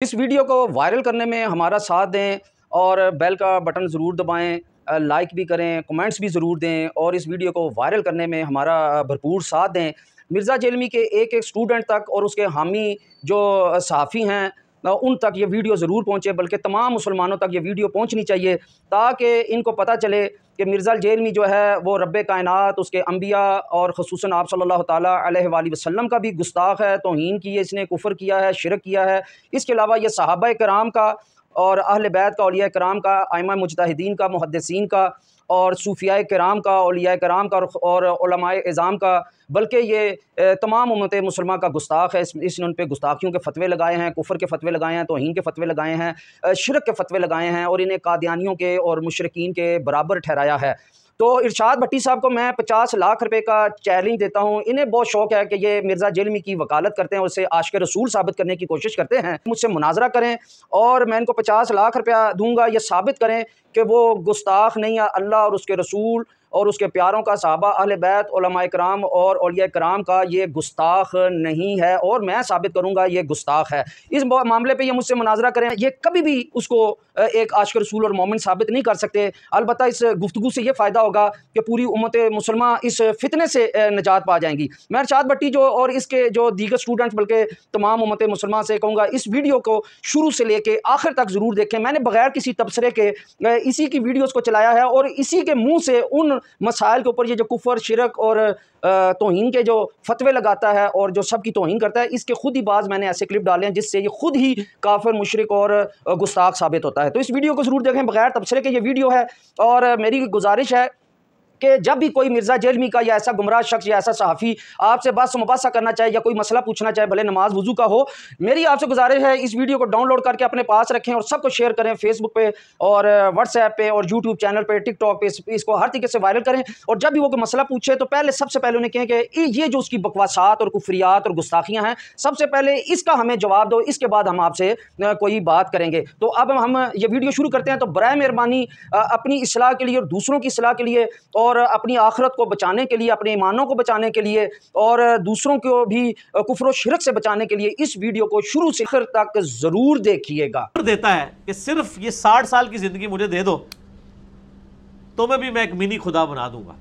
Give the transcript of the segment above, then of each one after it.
اس video کو viral کرنے میں ہمارا ساتھ دیں اور بیل کا بٹن ضرور دبائیں، لائک بھی کریں، کمنٹس بھی ضرور دیں اور اس ویڈیو کو وائرل کرنے میں ہمارا بھرپور ساتھ دیں۔ مرزا جیلمی کے ایک ایک سٹوڈنٹ تک اور اس کے حامی جو صحافی ہیں ان تک یہ ویڈیو ضرور پہنچے، بلکہ تمام مسلمانوں تک یہ ویڈیو پہنچنی چاہیے تاکہ ان کو پتہ چلے کہ مرزا جیلمی جو ہے وہ رب کائنات، اس کے انبیاء اور خصوصاً آپ صلی اللہ تعالیٰ علیہ وآلہ وسلم کا بھی گستاخ ہے، توہین کی ہے، اس نے کفر کیا ہے، شرک کیا ہے۔ اس کے علاوہ یہ صحابہ کرام کا اور اہل بیت کا، اولیاء کرام کا، ائمہ مجتہدین کا، محدثین کا اور صوفیاء کرام کا، اولیاء کرام کا اور علماء اعظام کا، بلکہ یہ تمام امت مسلمہ کا گستاخ ہے۔ اس نے ان پہ گستاخیوں کے فتوے لگائے ہیں، کفر کے فتوے لگائے ہیں، توہین کے فتوے لگائے ہیں، شرک کے فتوے لگائے ہیں اور انہیں قادیانیوں کے اور مشرکین کے برابر ٹھہرایا ہے۔ تو ارشاد بھٹی صاحب کو میں 50 لاکھ روپے کا چیلنج دیتا ہوں۔ انہیں بہت شوق ہے کہ یہ مرزا جیلمی کی وکالت کرتے ہیں، اسے عاشق رسول ثابت کرنے کی کوشش کرتے ہیں۔ مجھ سے مناظرہ کریں اور میں ان کو 50 لاکھ روپیہ دوں گا، یہ ثابت کریں کہ وہ گستاخ نہیں ہے، اللہ اور اس کے رسول اور اس کے پیاروں کا، صحابہ، اہل بیت، علماء کرام اور اولیاء کرام کا یہ گستاخ نہیں ہے، اور میں ثابت کروں گا یہ گستاخ ہے۔ اس معاملے پہ یہ مجھ سے مناظرہ کریں، یہ کبھی بھی اس کو ایک عاشق رسول اور مومن ثابت نہیں کر سکتے۔ البتہ اس گفتگو سے یہ فائدہ ہوگا کہ پوری امت مسلمہ اس فتنے سے نجات پا جائیں گی۔ میں ارشاد بھٹی جو اور اس کے جو دیگر سٹوڈنٹس، بلکہ تمام امت مسلمہ سے کہوں گا اس ویڈیو کو شروع سے لے کے آخر تک ضرور دیکھیں۔ میں نے بغیر کسی تبصرے کے اسی کی ویڈیوز کو چلایا ہے اور اسی کے منہ سے ان مسائل کے اوپر یہ جو کفر، شرک اور توہین کے جو فتوے لگاتا ہے اور جو سب کی توہین کرتا ہے، اس کے خود ہی بعض میں نے ایسے کلپ ڈالے ہیں جس سے یہ خود ہی کافر، مشرک اور گستاخ ثابت ہوتا ہے۔ تو اس ویڈیو کو ضرور دیکھیں، بغیر تبصرے کے یہ ویڈیو ہے، اور میری گزارش ہے کہ جب بھی کوئی مرزا جیلمی کا یا ایسا گمراہ شخص یا ایسا صحافی آپ سے بحث و مباحثہ کرنا چاہے یا کوئی مسئلہ پوچھنا چاہے، بھلے نماز وضو کا ہو، میری آپ سے گزارش ہے اس ویڈیو کو ڈاؤن لوڈ کر کے اپنے پاس رکھیں اور سب کو شیئر کریں، فیس بک پہ اور واٹس ایپ پہ اور یوٹیوب چینل پہ، ٹک ٹاک پہ، اس کو ہر طریقے سے وائرل کریں۔ اور جب بھی وہ کوئی مسئلہ پوچھے تو سب سے پہلے انہیں کہیں کہ یہ جو اس کی بکواسات اور کفریات اور گستاخیاں ہیں، سب سے پہلے اس کا ہمیں جواب دو، اس کے بعد ہم آپ سے کوئی بات کریں گے۔ تو اب ہم یہ ویڈیو شروع کرتے ہیں۔ تو برائے مہربانی اپنی اصلاح کے لیے اور دوسروں کی اصلاح کے لیے اور اپنی آخرت کو بچانے کے لیے، اپنے ایمانوں کو بچانے کے لیے اور دوسروں کو بھی کفر و شرک سے بچانے کے لیے اس ویڈیو کو شروع سے آخر تک ضرور دیکھیے گا۔ دیتا ہے کہ صرف یہ 60 سال کی زندگی مجھے دے دو تو میں بھی ایک منی خدا بنا دوں گا،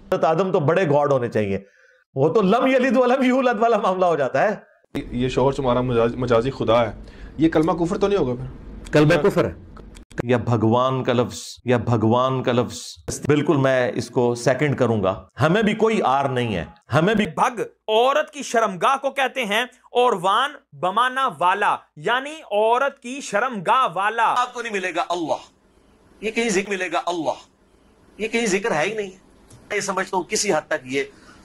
حضرت آدم تو بڑے گاڈ ہونے چاہیے، وہ تو لم یلد ولم یولد والا معاملہ ہو جاتا ہے۔ یہ شوہر تمہارا مجازی خدا ہے، یہ کلمہ کفر تو نہیں ہوگا پھر؟ کلمہ کفر ہے یا بھگوان کا لفظ بالکل میں اس کو سیکنڈ کروں گا۔ ہمیں بھی کوئی آر نہیں ہے، ہمیں بھی بھگ عورت کی شرمگاہ کو کہتے ہیں، اور وان بمانا والا، یعنی عورت کی شرمگاہ والا۔ آپ کو نہیں ملے گا اللہ، یہ کہیں ذکر ملے گا اللہ، یہ کہیں ذکر ہے ہی نہیں ہے۔ میں سمجھتا ہوں کسی حد تک یہ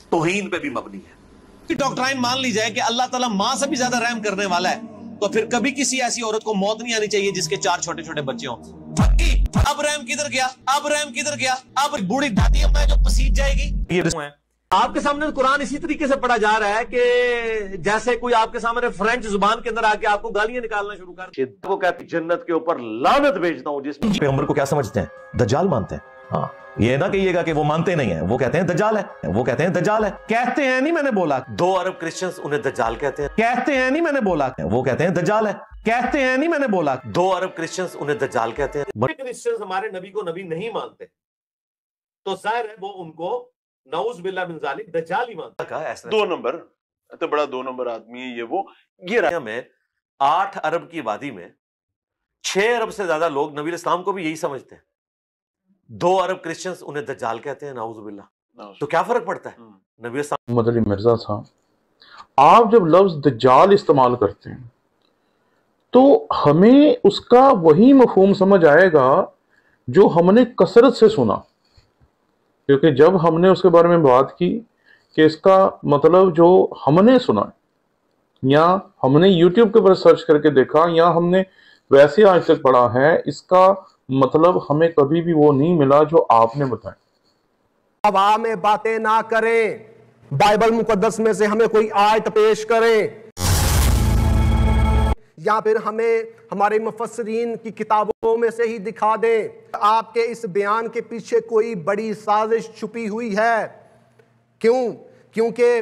توہین پہ بھی مبنی ہے۔ ڈاکٹرائن مان لی جائے کہ اللہ تعالیٰ ماں سے بھی زیادہ رحم کرنے والا ہے، تو پھر کبھی کسی ایسی عورت کو موت نہیں آنی چاہیے جس کے 4 چھوٹے چھوٹے بچے ہوں۔ اب رحم کدھر گیا؟ اب بوڑھی دادی اماں جو پسیج جائے گی۔ آپ کے سامنے قرآن اسی طریقے سے پڑھا جا رہا ہے کہ جیسے کوئی آپ کے سامنے فرینچ زبان کے اندر آ کے آپ کو گالیاں نکالنا شروع کر دے۔ وہ کہتی جنت کے اوپر لعنت بھیجتا ہوں جس پیغمبر کو کیا سمجھتے ہیں؟ دجال مانتے ہیں۔ ہاں، یہ نہ کہیے گا کہ وہ مانتے نہیں ہیں، وہ کہتے ہیں دجال ہے، کہتے ہیں نہیں، میں نے بولا 2 ارب کرسچنز انہیں دجال کہتے ہیں، کہتے ہیں نہیں، میں نے بولا وہ کہتے ہیں دجال ہے، کہتے ہیں نہیں، میں نے بولا 2 ارب کرسچنز انہیں دجال کہتے ہیں۔ کرسچنز ہمارے نبی کو نبی نہیں مانتے تو ظاہر ہے وہ ان کو نعوذ باللہ من ذالک دجال ہی مانتا۔ 2 نمبر تو بڑا 2 نمبر آدمی ہے یہ وہ۔ یہ رہا میں 8 ارب کی آبادی میں 6 ارب سے زیادہ لوگ نبی اسلام کو بھی یہی سمجھتے ہیں، 2 ارب کرسچنز انہیں دجال کہتے ہیں، نعوذ باللہ۔ تو کیا فرق پڑتا ہے؟ نبی اسلام محمد علی مرزا صاحب، آپ جب لفظ دجال استعمال کرتے ہیں تو ہمیں اس کا وہی مفہوم سمجھ آئے گا جو ہم نے کثرت سے سنا، کیونکہ جب ہم نے اس کے بارے میں بات کی کہ اس کا مطلب جو ہم نے سنا یا ہم نے یوٹیوب کے اوپر سرچ کر کے دیکھا یا ہم نے ویسے آج تک پڑھا ہے، اس کا مطلب ہمیں کبھی بھی وہ نہیں ملا جو آپ نے بتایا۔ ہوا میں باتیں نہ کریں، بائبل مقدس میں سے ہمیں کوئی آیت پیش کریں یا پھر ہمیں ہمارے مفسرین کی کتابوں میں سے ہی دکھا دیں۔ آپ کے اس بیان کے پیچھے کوئی بڑی سازش چھپی ہوئی ہے۔ کیونکہ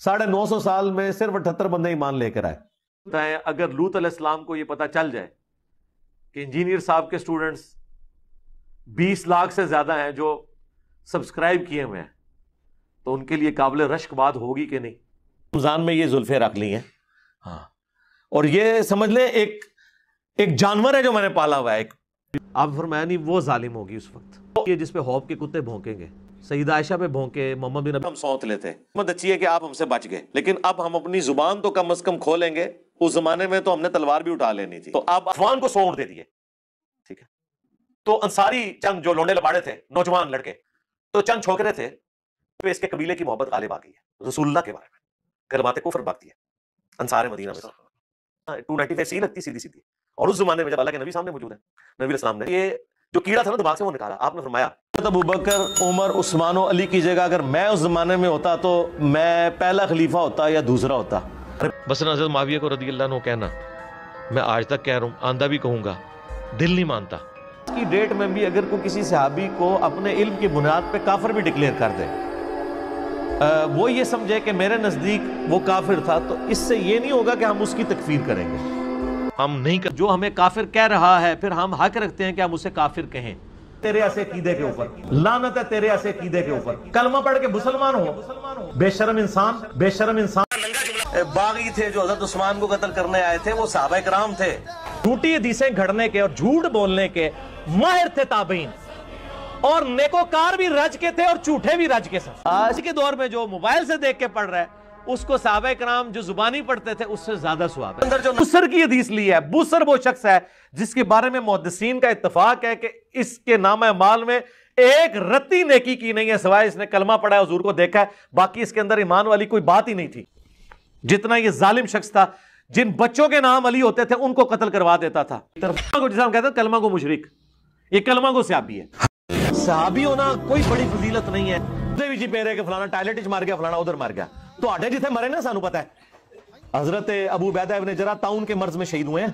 950 سال میں صرف 78 بندے ایمان لے کر آئے. اگر لوط علیہ السلام کو یہ پتا چل جائے کہ انجینئر صاحب کے سٹوڈنٹس 20 لاکھ سے زیادہ ہیں جو سبسکرائب کیے ہوئے ہیں, تو ان کے لیے قابل رشک بات ہوگی کہ نہیں؟ رمضان میں یہ زلفیں رکھ لی ہیں, ہاں, اور یہ سمجھ لیں ایک جانور ہے جو میں نے پالا ہوا ہے. آپ فرمایا نہیں وہ ظالم ہوگی اس وقت, یہ جس پہ خوف کے کتے بھونکیں گے. سیدہ عائشہ پہ بھونکے, محمد بن ابی ہم سونت لیتے. محمد اچھی ہے کہ آپ ہم سے بچ گئے, لیکن اب ہم اپنی زبان تو کم از کم کھولیں گے. اس زمانے میں تو ہم نے تلوار بھی اٹھا لینی تھی, تو آپ افغان کو سونٹ دے دیے, ٹھیک ہے. تو انصاری چند جو لونڈے لباڑے تھے, نوجوان لڑکے, تو چند چھوکرے تھے, تو اس کے قبیلے کی محبت غالب آ گئی ہے رسول اللہ کے بارے میں, کلمات کفر بھاگتی ہے انصار مدینہ میں. 295 سی لگتی سیدھی سیدھی. اور اس زمانے میں جب اللہ کے نبی سامنے موجود ہے, نبی علیہ السلام نے یہ جو کیڑا تھا نا دماغ سے وہ نکالا. آپ نے فرمایا ابو بکر, عمر, عثمان و علی کی جگہ اگر میں اس زمانے میں ہوتا تو میں پہلا خلیفہ ہوتا یا دوسرا ہوتا. بس حضرت معاویہ کو رضی اللہ عنہ کہنا, میں آج تک کہہ رہا ہوں, آندہ بھی کہوں گا, دل نہیں مانتا. اس کی ڈیٹ میں بھی اگر کوئی کسی صحابی کو اپنے علم کی بنیاد پہ کافر بھی ڈکلیئر کر دے, وہ یہ سمجھے کہ میرے نزدیک وہ کافر تھا, تو اس سے یہ نہیں ہوگا کہ ہم اس کی تکفیر کریں گے. ہم نہیں کر, جو ہمیں کافر کہہ رہا ہے پھر ہم حق رکھتے ہیں کہ ہم اسے کافر کہیں. تیرے ایسے عقیدے کے اوپر لعنت ہے, تیرے ایسے عقیدے کے اوپر. کلمہ پڑھ کے مسلمان ہو, بے شرم انسان, بے شرم انسان. باغی تھے جو حضرت عثمان کو قتل کرنے آئے تھے, وہ صحابہ کرام تھے, جھوٹی حدیثیں گھڑنے کے اور جھوٹ بولنے کے ماہر تھے تابعین, اور نیکوکار بھی رج کے تھے اور جھوٹے بھی رج کے ساتھ. آج کے دور میں جو موبائل سے دیکھ کے پڑھ رہا ہے, اس کو صحابہ کرام جو زبانی پڑھتے تھے اس سے زیادہ ثواب ہے. اندر جو بسر کی حدیث لی ہے, بسر وہ شخص ہے جس کے بارے میں محدثین کا اتفاق ہے کہ اس کے نام اعمال میں ایک رتی نیکی کی نہیں ہے سوائے اس نے کلمہ پڑھا ہے, حضور کو دیکھا ہے, باقی اس کے اندر ایمان والی کوئی بات ہی نہیں تھی. جتنا یہ ظالم شخص تھا, جن بچوں کے نام علی ہوتے تھے ان کو قتل کروا دیتا تھا. جیسا ہم کہتے ہیں کلمہ کو مشرک, یہ کلمہ کو صحابی ہے. صحابی ہونا کوئی بڑی فضیلت نہیں ہے. جی پہ رہے کہ فلانا ٹائلٹ وچ مار گیا, فلانا ادھر مار گیا, تو آٹے جتنے مرے نا سانو پتا ہے. حضرت ابو عبیدہ ابن جراح طاعون کے مرض میں شہید ہوئے ہیں.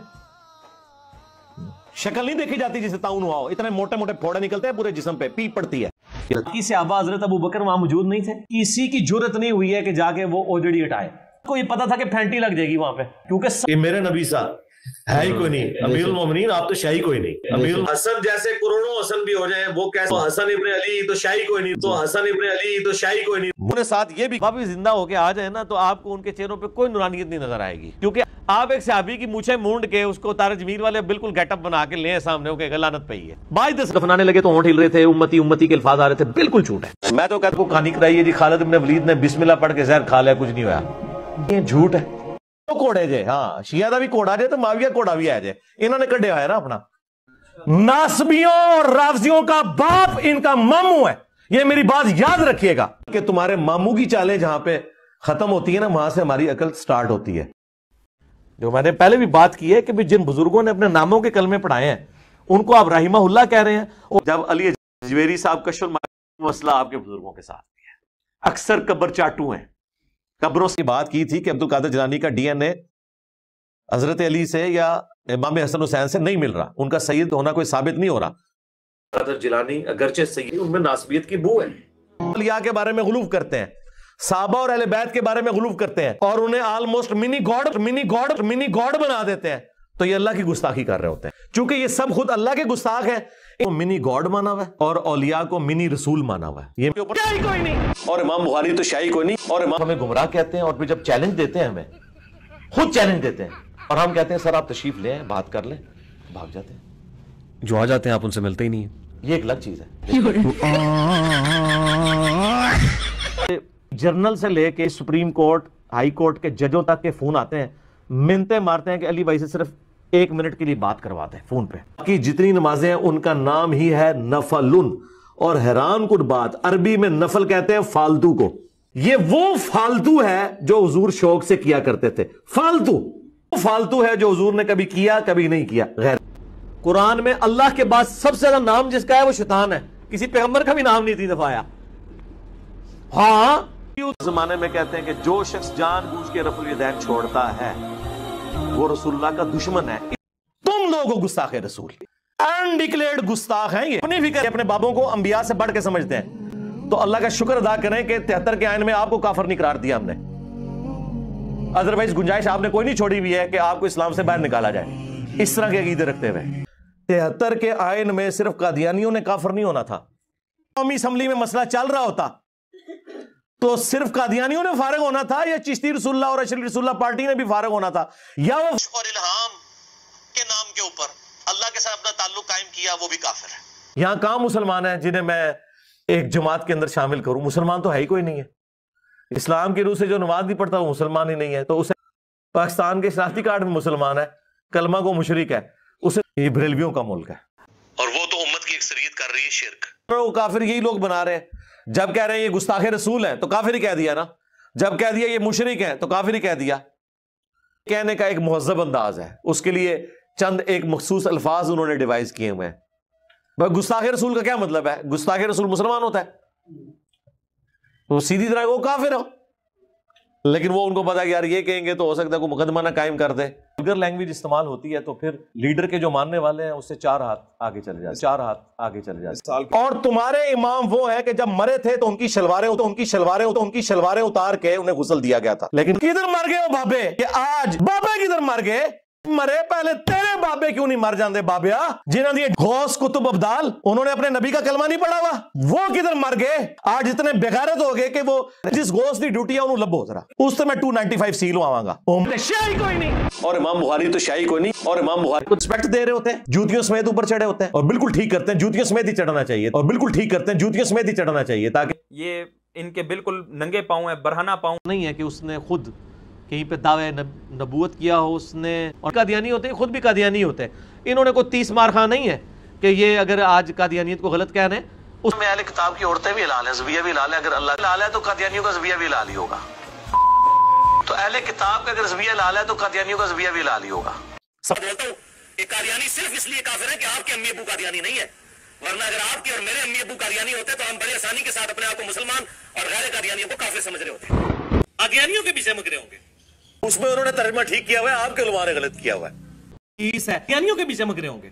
شکل نہیں دیکھی جاتی جسے طاعون ہوا ہو, اتنے موٹے موٹے پھوڑے نکلتے ہیں پورے جسم پہ, پیپ پڑتی ہے. باقی صحابہ حضرت ابو بکر وہاں موجود نہیں تھے, کسی کی جرت نہیں ہوئی ہے کہ جا کے وہ اوجڑی ہٹائے. کو یہ پتا تھا کہ پھینٹی لگ جائے گی وہاں پہ, کیونکہ میرے نبی صاحب ہے ہی کوئی نہیں, امیر المومنین آپ تو شاہی کوئی نہیں. امیر حسن جیسے کروڑوں حسن بھی ہو جائیں, وہ کیسے حسن ابن علی تو شاہی کوئی نہیں, تو حسن ابن علی تو شاہی کوئی نہیں. انہیں ساتھ یہ بھی واپس زندہ ہو کے آ جائے نا, تو آپ کو ان کے چہروں پہ کوئی نورانیت نہیں نظر آئے گی, کیونکہ آپ ایک صحابی کی مونچھیں مونڈ کے اس کو تارے جمیل والے بالکل گیٹ اپ بنا کے لیں سامنے, ہو کے لعنت پہ ہی ہے. بائی دس دفنانے لگے تو ہونٹ ہل رہے تھے, امتی امتی کے الفاظ آ رہے تھے, بالکل جھوٹ ہے. میں تو کہتا ہوں کہانی کرائیے جی, خالد بن ولید نے بسم اللہ پڑھ کے زہر کھا لیا, کچھ نہیں ہوا. یہ جھوٹ ہے. کوڑے جے, ہاں شیعہ دا بھی کوڑا جے تو معاویہ کوڑا بھی ہے جے, انہوں نے کڈیا ہے نا اپنا. ناسبیوں اور رافضیوں کا باپ ان کا ماموں ہے, یہ میری بات یاد رکھیے گا کہ تمہارے ماموں کی چالیں جہاں پہ ختم ہوتی ہے نا, وہاں سے ہماری عقل سٹارٹ ہوتی ہے. جو میں نے پہلے بھی بات کی ہے کہ جن بزرگوں نے اپنے ناموں کے کلمے پڑھائے ہیں ان کو آپ رحمہ اللہ کہہ رہے ہیں. اور جب علی جویری صاحب کشف مسئلہ آپ کے بزرگوں کے ساتھ بھی ہے, اکثر قبر چاٹو ہیں. قبروں سے بات کی تھی کہ عبد القادر جیلانی کا ڈی این اے حضرت علی سے یا امام حسن حسین سے نہیں مل رہا, ان کا سید ہونا کوئی ثابت نہیں ہو رہا. قادر جیلانی اگرچہ سید, ان میں ناسبیت کی بو ہے. اولیاء کے بارے میں غلو کرتے ہیں, صحابہ اور اہل بیت کے بارے میں غلو کرتے ہیں, اور انہیں آلموسٹ منی گاڈ بنا دیتے ہیں. تو یہ اللہ کی گستاخی کر رہے ہوتے ہیں, چونکہ یہ سب خود اللہ کے گستاخ ہیں. منی گاڈ مانا ہوا ہے اور اولیاء کو منی رسول مانا ہوا ہے. یہ شاہی کوئی نہیں, اور امام بخاری تو شاہی کوئی نہیں, اور امام ہمیں گمراہ کہتے ہیں. اور پھر جب چیلنج دیتے ہیں, ہمیں خود چیلنج دیتے ہیں, اور ہم کہتے ہیں سر آپ تشریف لیں, بات کر لیں, بھاگ جاتے ہیں. جو آ جاتے ہیں آپ ان سے ملتے ہی نہیں ہیں. یہ ایک الگ چیز ہے. جرنل سے لے کے سپریم کورٹ, ہائی کورٹ کے ججوں تک کے فون آتے ہیں, منتیں مارتے ہیں کہ علی بھائی سے صرف 1 منٹ کے لیے بات کرواتے ہیں فون پہ. باقی جتنی نمازیں ہیں ان کا نام ہی ہے نفلن, اور حیران کن بات, عربی میں نفل کہتے ہیں فالتو کو. یہ وہ فالتو ہے جو حضور شوق سے کیا کرتے تھے. فالتو ہے جو حضور نے کبھی کیا کبھی نہیں کیا. غیر قرآن میں اللہ کے بعد سب سے زیادہ نام جس کا ہے وہ شیطان ہے, کسی پیغمبر کا بھی نام نہیں دفایا. ہاں اس زمانے میں کہتے ہیں کہ جو شخص جان بوجھ کے رفع الیدین چھوڑتا ہے وہ رسول اللہ کا دشمن ہے. تم لوگوں گستاخ رسول, انڈکلیئرڈ گستاخ ہیں یہ. اپنی فکر اپنے بابوں کو انبیاء سے بڑھ کے سمجھتے ہیں. تو اللہ کا شکر ادا کریں کہ 73 کے آئین میں آپ کو کافر نہیں قرار دیا ہم نے. ادروائز گنجائش آپ نے کوئی نہیں چھوڑی ہوئی ہے کہ آپ کو اسلام سے باہر نکالا جائے اس طرح کے عقیدے رکھتے ہوئے۔ 73 کے آئین میں صرف قادیانیوں نے کافر نہیں ہونا تھا، قومی اسمبلی میں مسئلہ چل رہا ہوتا تو صرف قادیانیوں نے فارغ ہونا تھا، یا چشتی رسول اللہ اور اشری رسول اللہ پارٹی نے بھی فارغ ہونا تھا، یا وہ اور الہام کے نام کے اوپر اللہ کے ساتھ اپنا تعلق قائم کیا وہ بھی کافر ہے۔ یہاں کہاں مسلمان ہیں جنہیں میں ایک جماعت کے اندر شامل کروں؟ مسلمان تو ہے ہی کوئی نہیں ہے۔ اسلام کی روح سے جو نماز نہیں پڑھتا وہ مسلمان ہی نہیں ہے، تو اسے پاکستان کے شناختی کارڈ میں مسلمان ہے، کلمہ کو مشرک ہے، اسے یہ بریلویوں کا ملک ہے، اور وہ تو امت کی اکثریت کر رہی ہے شرک۔ وہ کافر یہی لوگ بنا رہے ہیں، جب کہہ رہے ہیں یہ گستاخ رسول ہے تو کافر ہی کہہ دیا نا، جب کہہ دیا یہ مشرک ہے تو کافر ہی کہہ دیا۔ کہنے کا ایک مہذب انداز ہے، اس کے لیے چند ایک مخصوص الفاظ انہوں نے ڈیوائز کیے ہوئے ہیں۔ گستاخ رسول کا کیا مطلب ہے؟ گستاخ رسول مسلمان ہوتا ہے، تو سیدھی طرح وہ کافر ہو، لیکن وہ ان کو پتا کہ یار یہ کہیں گے تو ہو سکتا ہے کوئی مقدمہ نہ قائم کر دے۔ اگر لینگویج استعمال ہوتی ہے تو پھر لیڈر کے جو ماننے والے ہیں اس سے 4 ہاتھ آگے چلے جاتے، 4 ہاتھ آگے چلے جاتے۔ اور تمہارے امام وہ ہیں کہ جب مرے تھے تو ان کی شلواریں اتار کے انہیں غسل دیا گیا تھا، لیکن کدھر مر گئے وہ بابے؟ کہ آج بابے کدھر مر گئے؟ مرے پہلے تیرے بابے کیوں نہیں مر جاندے بابیا؟ جنہوں نے غوث کتب ابدال انہوں نے اپنے نبی کا کلمہ نہیں پڑھا ہوا، وہ کدھر مر گئے؟ آج اتنے بغیرت ہو گئے کہ وہ جس غوث دی ڈیوٹی ہے انہوں لبو ذرا اس سے میں 295 سیل آواں گا۔ شیعی کوئی نہیں، اور امام بخاری تو شیعی کوئی نہیں، اور امام بخاری کو رسپیکٹ دے رہے ہوتے ہیں، جوتیوں سمیت اوپر چڑھے ہوتے ہیں، اور بالکل ٹھیک کرتے ہیں، جوتیوں سمیت ہی چڑھنا چاہیے، اور بالکل ٹھیک کرتے ہیں، جوتیوں سمیت ہی چڑھنا چاہیے، تاکہ یہ ان کے بالکل ننگے پاؤں ہیں، برہنہ پاؤں نہیں ہے کہ اس نے خود کہیں پہ دعوے نبوت کیا ہو اس نے، اور قادیانی ہوتے ہیں، خود بھی قادیانی ہوتے ہیں، انہوں نے کوئی 30 مار خواہ نہیں ہے کہ یہ اگر آج قادیانیت کو غلط کہنے اس میں اہل کتاب کی عورتیں بھی حلال ہیں، زویہ بھی حلال ہے، اگر اللہ حلال ہے تو قادیانیوں کا زویہ بھی حلال ہی ہوگا، تو اہل کتاب کا اگر زویہ حلال ہے تو قادیانیوں کا زویہ بھی حلال ہی ہوگا۔ سب بولتا ہوں کہ قادیانی صرف اس لیے کافر ہے کہ آپ کے امی ابو قادیانی نہیں ہے، ورنہ اگر آپ کے اور میرے امی ابو قادیانی ہوتے تو ہم بڑی آسانی کے ساتھ اپنے آپ کو مسلمان اور غیر قادیانیوں کو کافر سمجھ رہے ہوتے۔ قادیانیوں کے پیچھے مکرے ہوں گے، اس میں انہوں نے ترجمہ ٹھیک کیا ہوا ہے، آپ کے علماء نے غلط کیا ہوا ہے، قادیانیوں کے پیچھے مکرے ہوں گے۔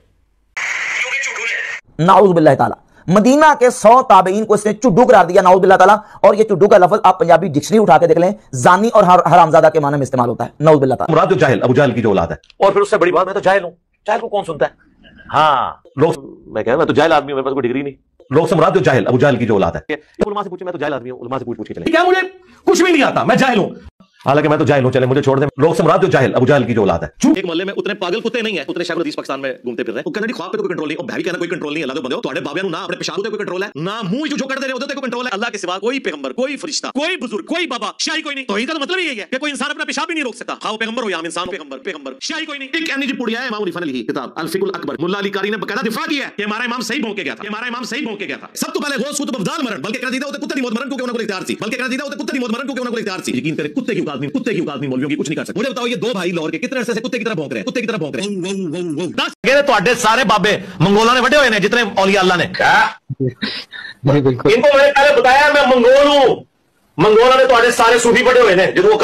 نعوذ باللہ تعالی، مدینہ کے 100 تابعین کو اس نے چڈو قرار دیا، نعوذ باللہ تعالی، اور یہ چڈو کا لفظ آپ پنجابی ڈکشنری اٹھا کے دیکھ لیں، زانی اور حرامزادہ کے معنی میں استعمال ہوتا ہے، نعوذ باللہ تعالی۔ مراد جو جاہل، ابو جہل کی جو اولاد ہے، اور پھر اس سے بڑی بات میں تو جاہل ہوں، جاہل کو کون سنتا ہے؟ ہاں لوگ، میں کہہ رہا میں تو جاہل آدمی ہوں، میرے پاس کوئی ڈگری نہیں، لوگ سے مراد جو جاہل، ابو جہل کی جو اولاد ہے۔ علماء سے پوچھے، میں تو جاہل آدمی ہوں، علماء سے پوچھ کے چلیں، کیا مجھے کچھ بھی نہیں آتا، میں جاہل ہوں، حالانکہ میں تو جاہل ہوں، چلے مجھے چھوڑ دیں۔ لوگ سے مراد جو جاہل، ابو جہل کی جو اولاد ہے۔ ایک محلے میں اتنے پاگل کتے نہیں ہیں، اتنے شیخ الحدیث پاکستان میں گھومتے پھر رہے ہیں، وہ کہنا جی خواب پہ تو کوئی کنٹرول نہیں، اور بھائی کہنا کوئی کنٹرول نہیں، اللہ دے بندے تواڈے بابیاں نوں نہ اپنے پیشاب تے کوئی کنٹرول ہے، نہ منہ جو کر دے رہے ہوتے کوئی کنٹرول ہے، اللہ کے سوا کوئی پیغمبر، کوئی فرشتہ، کوئی بزرگ، کوئی بابا، شاہی کوئی نہیں۔ توحید کا مطلب یہی ہے کہ کوئی انسان اپنا پیشاب بھی نہیں روک سکتا، خواہ وہ پیغمبر ہو یا عام انسان، پیغمبر شاہی کوئی نہیں۔ ایک انجی پڑیا ہے امام علی فن کتاب الفقہ الاکبر، ملا علی قاری نے باقاعدہ دفاع کیا ہے کہ ہمارا امام صحیح بھونکے گیا تھا، سب تو پہلے غوث کتب ابدال مرن، بلکہ کہنا دیتا ہوتے کتے نہیں موت مرن کیونکہ انہوں کو اختیار تھی، بلکہ کہنا دیتا ہوتے کتے نہیں موت مرن کیونکہ انہوں کو اختیار تھی۔ یقین کریں کتے کی آدمی مولویوں کی کچھ نہیں کر سکتے۔ مجھے بتاؤ یہ 2 بھائی لاہور کے کتنے عرصے سے کتے کی طرح بھونک رہے ہیں، 10 تواڈے سارے بابے منگولاں نے وڈے ہوئے نے، جتنے اولیاء اللہ نے، ان کو میں نے پہلے بتایا میں منگول ہوں، منگولاں نے تواڈے سارے صوفی وڈے ہوئے نے، جدوں